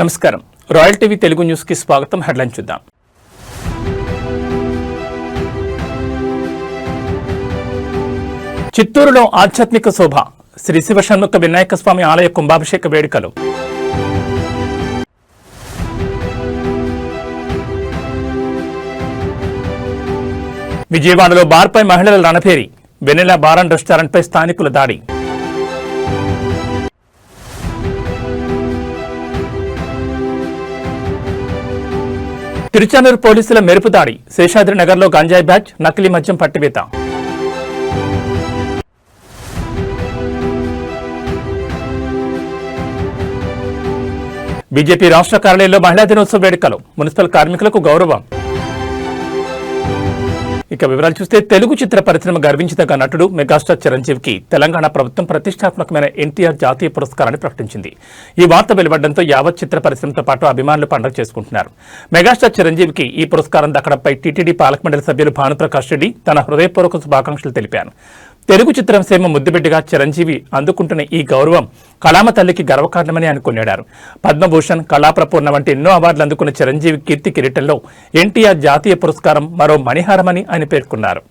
నమస్కారం. Royal TV Telugu news కి స్వాగతం. హెడ్లైన్ చూద్దాం. చిత్తూరులో ఆధ్యాత్మిక శోభ. శ్రీ శివ షణ్ముఖ వినాయక స్వామి ఆలయ కుంభాభిషేక వేడుకలు. విజయవాడలో బార్పై మహిళల రణభేరి. వెన్నెల బార్ అండ్ రెస్టారెంట్పై స్థానికుల దాడి. తిరుచానూరు పోలీసుల మెరుపు దాడి. శేషాద్రి నగర్లో గంజాయి బ్యాచ్, నకిలీ మద్యం పట్టివేత. బీజేపీ రాష్ట్ర కార్యాలయంలో మహిళా దినోత్సవ వేడుకలు. మున్సిపల్ కార్మికులకు గౌరవం. ఇక వివరాలు చూస్తే, తెలుగు చిత్ర పరిశ్రమ గర్వించదగ్గ నటుడు మెగాస్టార్ చిరంజీవికి తెలంగాణ ప్రభుత్వం ప్రతిష్టాత్మకమైన ఎన్టీఆర్ జాతీయ పురస్కారాన్ని ప్రకటించింది. ఈ వార్త వెలువడంతో యావత్ చిత్ర పరిశ్రమతో పాటు అభిమానులు పండుగ చేసుకుంటున్నారు. మెగాస్టార్ చిరంజీవికి ఈ పురస్కారం దక్కడంపై టీటీడీ పాలక మండలి సభ్యులు భానుప్రకాష్ రెడ్డి తన హృదయపూర్వక శుభాకాంక్షలు తెలిపారు. తెలుగు చిత్రం సీమ ముద్దుబిడ్డగా చిరంజీవి అందుకుంటున్న ఈ గౌరవం కళామ తల్లికి గర్వకారణమని ఆయన కొనియాడారు. పద్మభూషణ్, కళాప్రపూర్ణ వంటి ఎన్నో అవార్డులు అందుకున్న చిరంజీవి కీర్తి కిరీటంలో ఎన్టీఆర్ జాతీయ పురస్కారం మరో మణిహారమని ఆయన పేర్కొన్నారు.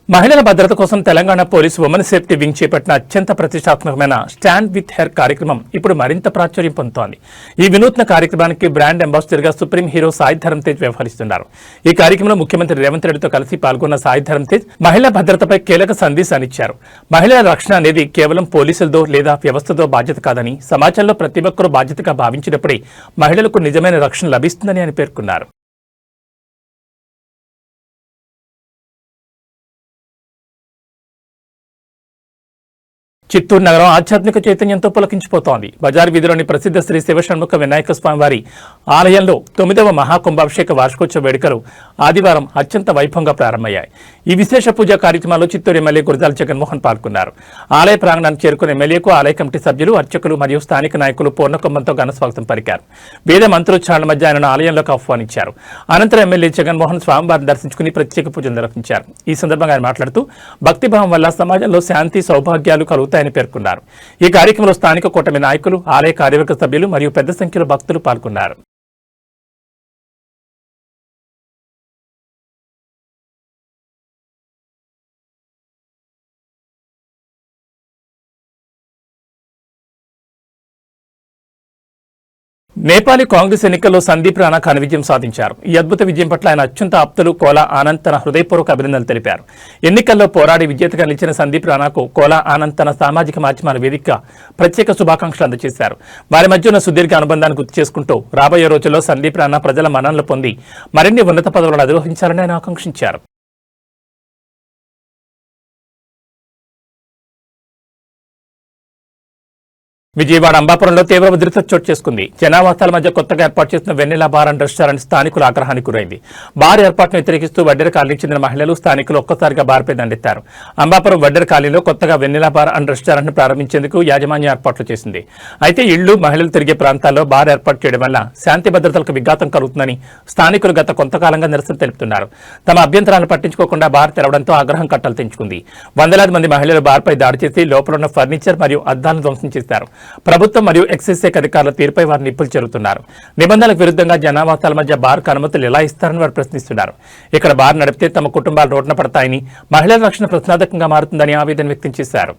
మహిళల భద్రత కోసం Telangana police women safety wing చేపట్టిన అత్యంత ప్రతిష్టాత్మకమైన స్టాండ్ విత్ హెర్ కార్యక్రమం ఇప్పుడు మరింత ప్రాచుర్యం పొందుతోంది. ఈ వినూత్న కార్యక్రమానికి బ్రాండ్ అంబాసిడర్ గా సుప్రీం హీరో సాయి ధరమ్ తేజ్ వ్యవహరిస్తున్నారు. ఈ కార్యక్రమంలో ముఖ్యమంత్రి రేవంత్ రెడ్డితో కలిసి పాల్గొన్న సాయి ధరమ్ తేజ్ మహిళా భద్రతపై కీలక సందేశాన్నిచ్చారు. మహిళల రక్షణ అనేది కేవలం పోలీసులదో లేదా వ్యవస్థతో బాధ్యత కాదని, సమాజంలో ప్రతి ఒక్కరూ బాధ్యతగా భావించినప్పుడే మహిళలకు నిజమైన రక్షణ లభిస్తుందని ఆయన పేర్కొన్నారు. చిత్తూరు నగరం ఆధ్యాత్మిక చైతన్యంతో పులకించిపోతోంది. బజార్ వీధిలోని ప్రసిద్ధ శ్రీ శివ షణ్ముఖ వినాయక స్వామి వారి ఆలయంలో 9వ మహాకుంభాభిషేక వార్షికోత్సవ వేడుకలు ఆదివారం అత్యంత వైభవంగా ప్రారంభమయ్యాయి. ఈ విశేష పూజా కార్యక్రమాల్లో చిత్తూరు ఎమ్మెల్యే గురజాల జగన్మోహన్ పాల్గొన్నారు. ఆలయ ప్రాంగణానికి చేరుకున్న ఎమ్మెల్యేకు ఆలయ కమిటీ సభ్యులు, అర్చకులు మరియు స్థానిక నాయకులు పూర్ణకుంభంతో ఘన స్వాగతం పలికారు. వేద మంత్రోచ్చారణ మధ్య ఆయన ఆలయంలోకి ఆహ్వానించారు. అనంతరం ఎమ్మెల్యే జగన్మోహన్ స్వామివారిని దర్శించుకుని ప్రత్యేక పూజలు నిర్వహించారు. ఈ సందర్భంగా ఆయన మాట్లాడుతూ భక్తిభావం వల్ల సమాజంలో శాంతి, సౌభాగ్యాలు కలుగుతాయి పేర్కొన్నారు. ఈ కార్యక్రమంలో స్థానిక కూటమి నాయకులు, ఆలయ కార్యవర్గ సభ్యులు మరియు పెద్ద సంఖ్యలో భక్తులు పాల్గొన్నారు. నేపాలీ కాంగ్రెస్ ఎన్నికల్లో సందీప్ రాణా ఘన విజయం సాధించారు. ఈ అద్భుత విజయం పట్ల ఆయన అత్యంత ఆప్తులు కోలా ఆనంద్ తన హృదయపూర్వక అభినందనలు తెలిపారు. ఎన్నికల్లో పోరాడి విజేతగా నిలిచిన సందీప్ రాణాకు కోలా ఆనంద్ తన సామాజిక మాధ్యమాల వేదికగా ప్రత్యేక శుభాకాంక్షలు అందజేశారు. వారి మధ్య ఉన్న సుదీర్ఘ అనుబంధాన్ని గుర్తు చేసుకుంటూ రాబోయే రోజుల్లో సందీప్ రాణా ప్రజల మన్ననలు పొంది మరిన్ని ఉన్నత పదవులను అధిరోహించాలని ఆయన ఆకాంక్షించారు. విజయవాడ అంబాపురంలో తీవ్ర ఉద్రిక్తత చోటు చేసుకుంది. జనావాసాల మధ్య కొత్తగా ఏర్పాటు చేసిన వెన్నెల బార్ అండ్ రెస్టారెంట్ స్థానికుల ఆగ్రహానికి గురైంది. బార్ ఏర్పాటును వ్యతిరేకిస్తూ వడ్డెర కాలనీకి చెందిన మహిళలు, స్థానికులు ఒక్కసారిగా బార్పై దండెత్తారు. అంబాపురం వడ్డెర కాలనీలో కొత్తగా వెన్నెల బార్ అండ్ రెస్టారెంట్ ను ప్రారంభించేందుకు యాజమాన్యం ఏర్పాట్లు చేసింది. అయితే ఇళ్లు, మహిళలు తిరిగే ప్రాంతాల్లో బార్ ఏర్పాటు చేయడం వల్ల శాంతి భద్రతలకు విఘాతం కలుగుతుందని స్థానికులు గత కొంతకాలంగా నిరసన తెలుపుతున్నారు. తమ అభ్యంతరాలను పట్టించుకోకుండా బార్ తెరవడంతో ఆగ్రహం కట్టలు తెంచుకుంది. వందలాది మంది మహిళలు బార్పై దాడి చేసి లోపలున్న ఫర్నిచర్ మరియు అద్దాలను ధ్వంసం చేశారు. ప్రభుత్వం మరియు ఎక్సైజ్ శాఖ అధికారుల తీరుపై వారు నిప్పులు చెరుతున్నారు. నిబంధనలకు విరుద్ధంగా జనావాసాల మధ్య బార్కు అనుమతులు ఎలా ఇస్తారని వారు ప్రశ్నిస్తున్నారు. ఇక్కడ బార్ నడిపితే తమ కుటుంబాలు రోడ్డున పడతాయని, మహిళల రక్షణ ప్రశ్నార్థకంగా మారుతుందని ఆవేదన వ్యక్తం చేశారు.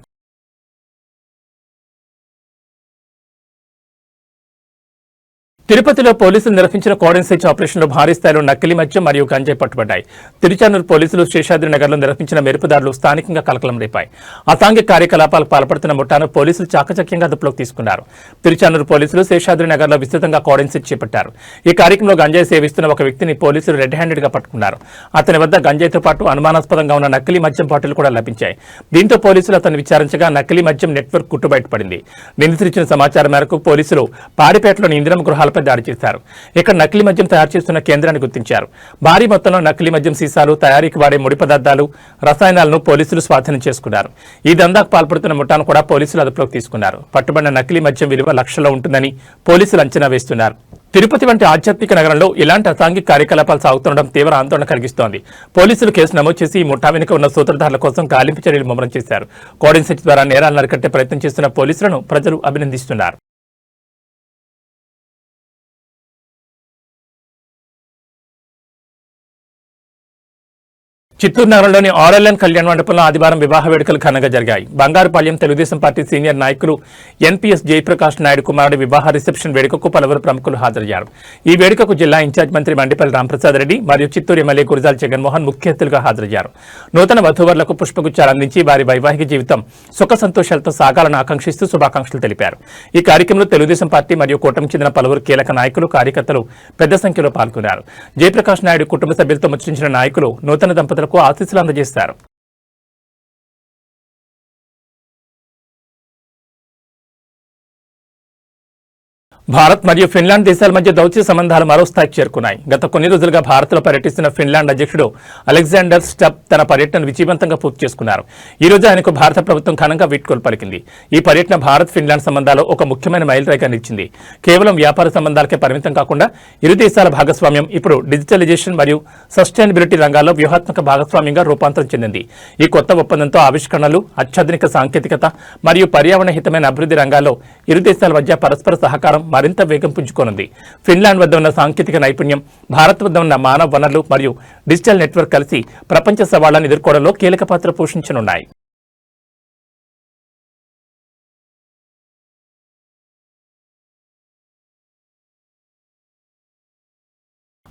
తిరుపతిలో పోలీసులు నిర్వహించిన కోడెన్ సెర్చ్ ఆపరేషన్లో భారీ స్థాయిలో నకిలీ మద్యం మరియు గంజాయి పట్టుబడ్డాయి. తిరుచానూరు పోలీసులు శేషాద్రి నగర్లో నిర్వహించిన మెరుపుదాడులు స్థానికంగా కలకలం రేపాయి. అసాంఘిక కార్యకలాపాలకు పాల్పడుతున్న ముఠాను పోలీసులు చాకచక్యంగా అదుపులోకి తీసుకున్నారు. తిరుచానూరు పోలీసులు శేషాద్రి నగర్లో విస్తృతంగా కోడెన్ సెర్చ్ చేపట్టారు. ఈ కార్యక్రమంలో గంజాయి సేవిస్తున్న ఒక వ్యక్తిని పోలీసులు రెడ్ హ్యాండెడ్ గా పట్టుకున్నారు. అతని వద్ద గంజాయితో పాటు అనుమానాస్పదంగా ఉన్న నకిలీ మద్యం బాటిల్ కూడా లభించాయి. దీంతో పోలీసులు అతను విచారించగా నకిలీ మద్యం నెట్వర్క్ గుట్టు బయటపడింది. నిందితులిచ్చిన సమాచారం మేరకు పోలీసులు పాడిపేటలోని ఇందిరమ్మ గృహాలపై దాడి చేశారు. ఇక్కడ నకిలీ మద్యం తయారు చేస్తున్న కేంద్రాన్ని గుర్తించారు. భారీ మొత్తంలో నకిలీ మద్యం సీసాలు, తయారీకి వాడే ముడి పదార్థాలు, రసాయనాలను పోలీసులు స్వాధీనం చేసుకున్నారు. ఈ దందాకు పాల్పడుతున్న ముఠాను కూడా పోలీసులు అదుపులోకి తీసుకున్నారు. పట్టుబడిన నకిలీ మద్యం విలువ లక్షల్లో ఉంటుందని పోలీసులు అంచనా వేస్తున్నారు. తిరుపతి వంటి ఆధ్యాత్మిక నగరంలో ఇలాంటి అసాంఘిక కార్యకలాపాలు సాగుతుండడం తీవ్ర ఆందోళన కలిగిస్తోంది. పోలీసులు కేసు నమోదు చేసి ఈ ముఠా వెనుక ఉన్న సూత్రధారుల కోసం గాలింపు చర్యలు ముమ్మరం చేశారు. కోడెన్ సెర్చ్ ద్వారా నేరాలను అరికట్టే ప్రయత్నం చేస్తున్న పోలీసులను ప్రజలు అభినందిస్తున్నారు. చిత్తూరు నగరంలోని ఆర్ఎల్ఎన్ కళ్యాణ మండపంలో ఆదివారం వివాహ వేడుకలు ఘనంగా జరిగాయి. బంగారుపాళ్యం తెలుగుదేశం పార్టీ సీనియర్ నాయకులు ఎన్పీఎస్ జయప్రకాష్ నాయుడు కుమారుడి వివాహ రిసెప్షన్ వేడుకకు పలువురు ప్రముఖులు హాజరయ్యారు. ఈ వేడుకకు జిల్లా ఇన్ఛార్జ్ మంత్రి మండిపల్లి రాంప్రసాద్ రెడ్డి మరియు చిత్తూరు ఎమ్మెల్యే గురజాల జగన్మోహన్ ముఖ్య అతిథులుగా హాజరయ్యారు. నూతన వధూవరులకు పుష్పగుచ్చాలు అందించి వారి వైవాహిక జీవితం సుఖ సంతోషాలతో సాగాలని ఆకాంక్షిస్తూ శుభాకాంక్షలు తెలిపారు. ఈ కార్యక్రమంలో తెలుగుదేశం పార్టీ మరియు కూటమికి చెందిన పలువురు కీలక నాయకులు కార్యకర్తలు పెద్ద సంఖ్యలో పాల్గొన్నారు. జయప్రకాష్ నాయుడు కుటుంబ సభ్యులతో ముచ్చరించిన నాయకులు నూతన దంపతులకు ఆశీస్సులు అందజేశారు. భారత్ మరియు ఫిన్లాండ్ దేశాల మధ్య దౌత్య సంబంధాలు మరో స్థాయికి చేరుకున్నాయి. గత కొన్ని రోజులుగా భారత్లో పర్యటిస్తున్న ఫిన్లాండ్ అధ్యక్షుడు అలెగ్జాండర్ స్టబ్ తన పర్యటనను విజయవంతంగా పూర్తి చేసుకున్నారు. ఈ రోజు ఆయనకు భారత ప్రభుత్వం ఘనంగా వీడ్కోలు పలికింది. ఈ పర్యటన భారత్ ఫిన్లాండ్ సంబంధాల్లో ఒక ముఖ్యమైన మైలురాయిగా నిలిచింది. కేవలం వ్యాపార సంబంధాలకే పరిమితం కాకుండా ఇరు దేశాల భాగస్వామ్యం ఇప్పుడు డిజిటలైజేషన్ మరియు సస్టైనబిలిటీ రంగాల్లో వ్యూహాత్మక భాగస్వామ్యంగా రూపాంతరం చెందింది. ఈ కొత్త ఒప్పందంతో ఆవిష్కరణలు, అత్యాధునిక సాంకేతికత మరియు పర్యావరణ హితమైన అభివృద్ధి రంగాల్లో ఇరు దేశాల మధ్య పరస్పర సహకారం మరింత వేగం పుంజుకోనుంది. ఫిన్లాండ్ వద్ద ఉన్న సాంకేతిక నైపుణ్యం, భారత్ వద్ద ఉన్న మానవ వనరులు మరియు డిజిటల్ నెట్వర్క్ కలిసి ప్రపంచ సవాళ్లను ఎదుర్కోవడంలో కీలక పాత్ర పోషించనున్నాయి.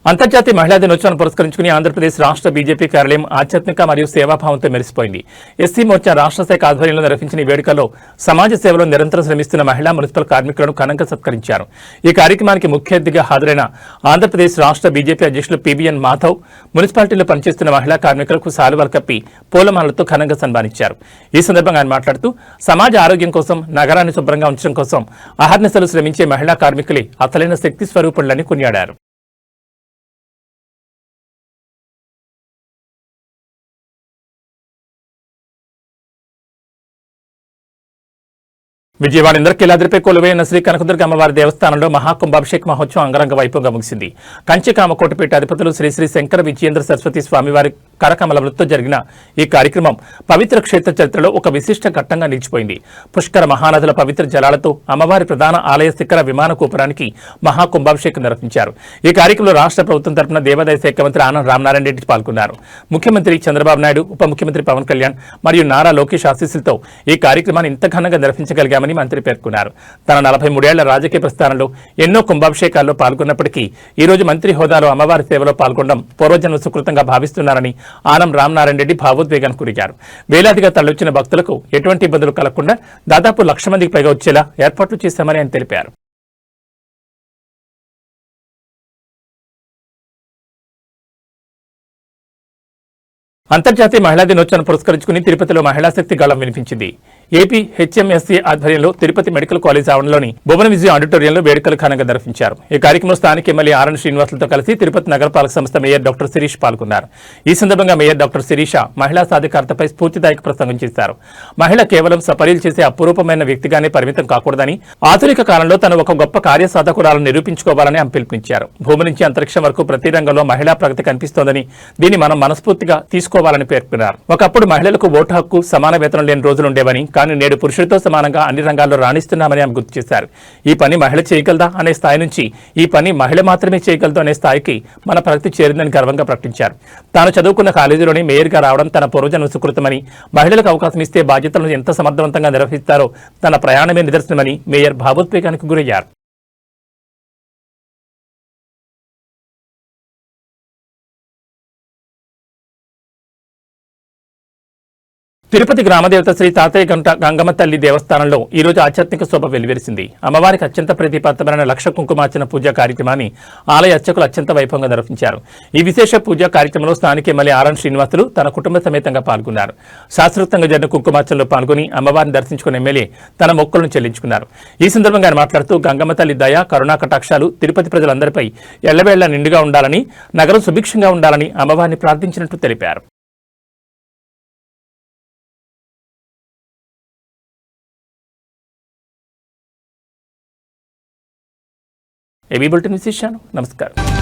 అంతర్జాతీయ మహిళా దినోత్సవాన్ని పురస్కరించుకుని ఆంధ్రప్రదేశ్ రాష్ట్ర బీజేపీ కార్యాలయం ఆధ్యాత్మిక మరియు సేవాభావంతో మెరిసిపోయింది. ఎస్సీ మోర్చా రాష్ట్ర శాఖ ఆధ్వర్యంలో నిర్వహించిన ఈ వేడుకల్లో సమాజ సేవలో నిరంతరం శ్రమిస్తున్న మహిళా మున్సిపల్ కార్మికులను ఘనంగా సత్కరించారు. ఈ కార్యక్రమానికి ముఖ్య అతిథిగా హాజరైన ఆంధ్రప్రదేశ్ రాష్ట్ర బీజేపీ అధ్యక్షులు పీబీఎన్ మాధవ్ మున్సిపాలిటీలో పనిచేస్తున్న మహిళా కార్మికులకు శాలువాలు కప్పి పూలమాలతో ఘనంగా సన్మానించారు. ఈ సందర్భంగా ఆయన మాట్లాడుతూ సమాజ ఆరోగ్యం కోసం, నగరాన్ని శుభ్రంగా ఉంచడం కోసం అహర్నిశలు శ్రమించే మహిళా కార్మికులే అసలైన శక్తి స్వరూపులని కొనియాడారు. విజయవాడ ఇంద్రకీలాద్రిపై కొలువైన శ్రీ కనకదుర్గ అమ్మవారి దేవస్థానంలో మహాకుంభాభిషేక మహోత్సవం అంగరంగ వైభవంగా ముగిసింది. కంచికామకోటపీఠ అధిపతులు శ్రీ శ్రీ శంకర విజయేంద్ర సరస్వతి స్వామివారి కరకమలములతో జరిగిన ఈ కార్యక్రమం పవిత్ర క్షేత్ర చరిత్రలో ఒక విశిష్ట ఘట్టంగా నిలిచిపోయింది. పుష్కర మహానదుల పవిత్ర జలాలతో అమ్మవారి ప్రధాన ఆలయ శిఖర విమాన కూపురానికి మహాకుంభాభిషేకం నిర్వహించారు. ఈ కార్యక్రమంలో రాష్ట్ర ప్రభుత్వం తరపున దేవాదాయ శాఖ మంత్రి ఆనం రామనారాయణ రెడ్డి పాల్గొన్నారు. ముఖ్యమంత్రి చంద్రబాబు నాయుడు, ఉప ముఖ్యమంత్రి పవన్ కళ్యాణ్ మరియు నారా లోకేష్ ఆశీస్సులతో ఈ కార్యక్రమాన్ని ఇంత ఘనంగా నిర్వహించగలిగామని మంత్రి పేర్కొన్నారు. తన 43 ఏళ్ల రాజకీయ ప్రస్థానంలో ఎన్నో కుంభాభిషేకాల్లో పాల్గొన్నప్పటికీ ఈ రోజు మంత్రి హోదాలో అమ్మవారి సేవలో పాల్గొనడం పూర్వజన్మ సుకృతంగా భావిస్తున్నారని ఆనం రామనారాయణ రెడ్డి భావోద్వేగానికి గురయ్యారు. వేలాదిగా తరలివచ్చిన భక్తులకు ఎటువంటి ఇబ్బందులు కలగకుండా దాదాపు 1,00,000 మందికి పైగా వచ్చేలా ఏర్పాట్లు చేశామని ఆయన తెలిపారు. అంతర్జాతీయ మహిళా దినోత్సవాన్ని పురస్కరించుకుని తిరుపతిలో మహిళా శక్తి గళం వినిపించింది. ఏపీ హెచ్ఎంఎస్సీ ఆధ్వర్యంలో తిరుపతి మెడికల్ కాలేజ్ ఆవరణలోని భువన విజయ ఆడిటోరియంలో వేడుకలు ఘనంగా నిర్వహించారు. ఈ కార్యక్రమంలో స్థానిక ఎమ్మెల్యే ఆర్ఎన్ శ్రీనివాసులతో కలిసి తిరుపతి నగరపాలక సంస్థ మేయర్ డాక్టర్ శిరీష్ పాల్గొన్నారు. ఈ సందర్భంగా మేయర్ డాక్టర్ శిరీష మహిళా సాధికారతపై స్ఫూర్తిదాయక ప్రసంగం చేశారు. మహిళ కేవలం సపర్యలు చేసే అపురూపమైన వ్యక్తిగానే పరిమితం కాకూడదని, ఆధునిక కాలంలో తను ఒక గొప్ప కార్యసాధకురాలను నిరూపించుకోవాలని ఆమె పిలుపునిచ్చారు. భూమి నుంచి అంతరిక్షం వరకు ప్రతి రంగంలో మహిళా ప్రగతి కనిపిస్తోందని, దీన్ని మనం మనస్ఫూర్తిగా తీసుకోవాలని పేర్కొన్నారు. ఒకప్పుడు మహిళలకు ఓటు హక్కు, సమాన వేతనం లేని రోజులుండేవని, కానీ నేడు పురుషులతో సమానంగా అన్ని రంగాల్లో రాణిస్తున్నామని ఆమె గుర్తు చేశారు. ఈ పని మహిళ చేయగలదా అనే స్థాయి నుంచి ఈ పని మహిళ మాత్రమే చేయగలదు అనే స్థాయికి మన ప్రగతి చేరిందని గర్వంగా ప్రకటించారు. తాను చదువుకున్న కాలేజీలోని మేయర్గా రావడం తన పూర్వజన్మ సుకృతమని, మహిళలకు అవకాశం ఇస్తే బాధ్యతలను ఎంత సమర్థవంతంగా నిర్వహిస్తారో తన ప్రయాణమే నిదర్శనమని మేయర్ భావోద్వేగానికి గురయ్యారు. తిరుపతి గ్రామదేవత శ్రీ తాతయ్య గంగమ్మ తల్లి దేవస్థానంలో ఈ రోజు ఆధ్యాత్మిక శోభ వెలువరిసింది. అమ్మవారికి అత్యంత ప్రీతిపాత్రమైన లక్ష కుంకుమార్చన పూజా కార్యక్రమాన్ని ఆలయ అర్చకులు అత్యంత వైభవంగా నిర్వహించారు. ఈ విశేష పూజా కార్యక్రమంలో స్థానిక ఎమ్మెల్యే ఆర్ఎన్ శ్రీనివాసులు తన కుటుంబ సమేతంగా పాల్గొన్నారు. శాస్త్రోక్తంగా జరిగిన కుంకుమార్చనలో పాల్గొని అమ్మవారిని దర్శించుకున్న ఎమ్మెల్యే తన మొక్కులను చెల్లించుకున్నారు. ఈ సందర్భంగా ఆయన మాట్లాడుతూ గంగమ్మ తల్లి దయ, కరుణా కటాక్షాలు తిరుపతి ప్రజలందరిపై ఎళ్లవేళ్ల నిండుగా ఉండాలని, నగరం సుభిక్షంగా ఉండాలని అమ్మవారిని ప్రార్థించినట్టు తెలిపారు. ఏబీ బులెటిన్ విశేషాలు. నమస్కారం.